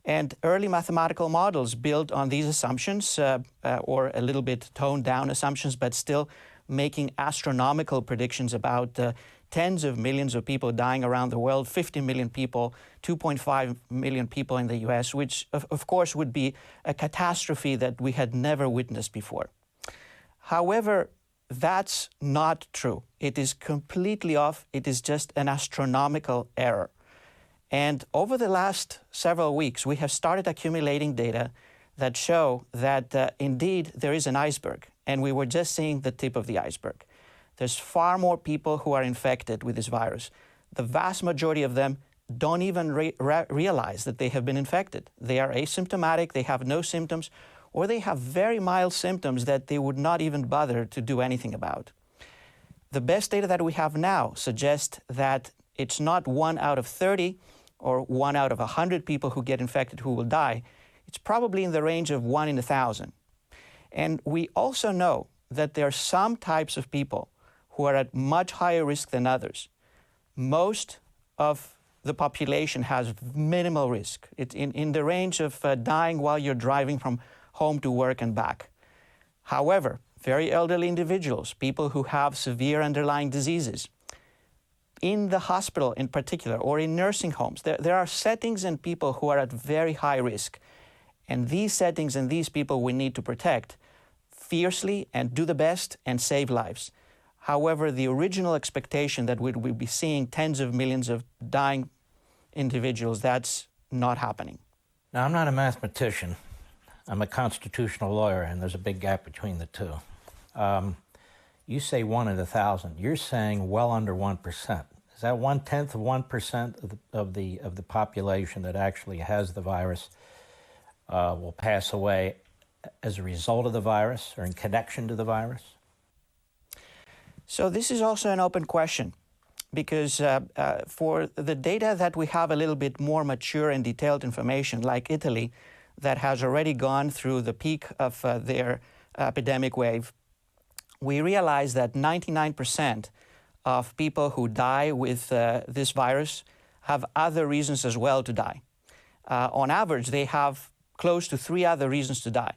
And early mathematical models built on these assumptions, or a little bit toned down assumptions, but still making astronomical predictions about tens of millions of people dying around the world, 50 million people, 2.5 million people in the US, which of course would be a catastrophe that we had never witnessed before. However, that's not true. It is completely off. It is just an astronomical error. And over the last several weeks, we have started accumulating data that show that indeed there is an iceberg, and we were just seeing the tip of the iceberg. There's far more people who are infected with this virus. The vast majority of them don't even realize that they have been infected. They are asymptomatic, they have no symptoms, or they have very mild symptoms that they would not even bother to do anything about. The best data that we have now suggests that it's not 1 out of 30 or 1 out of 100 people who get infected who will die. It's probably in the range of 1 in 1,000. And we also know that there are some types of people who are at much higher risk than others. Most of the population has minimal risk. It's in the range of dying while you're driving from home to work and back. However, very elderly individuals, people who have severe underlying diseases, in the hospital in particular, or in nursing homes, there are settings and people who are at very high risk. And these settings and these people we need to protect fiercely and do the best and save lives. However, the original expectation that we would be seeing tens of millions of dying individuals, that's not happening. Now, I'm not a mathematician. I'm a constitutional lawyer, and there's a big gap between the two. You say 1 in 1,000. You're saying well under 1%. Is that 1/10 of 1% of the population that actually has the virus will pass away as a result of the virus or in connection to the virus? So this is also an open question, because for the data that we have a little bit more mature and detailed information, like Italy, that has already gone through the peak of their epidemic wave, we realize that 99% of people who die with this virus have other reasons as well to die. On average, they have close to 3 other reasons to die.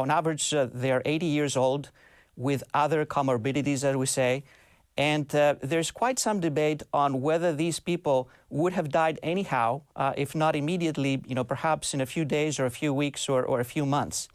On average, they're 80 years old with other comorbidities, as we say, and there's quite some debate on whether these people would have died anyhow, if not immediately, perhaps in a few days or a few weeks or a few months.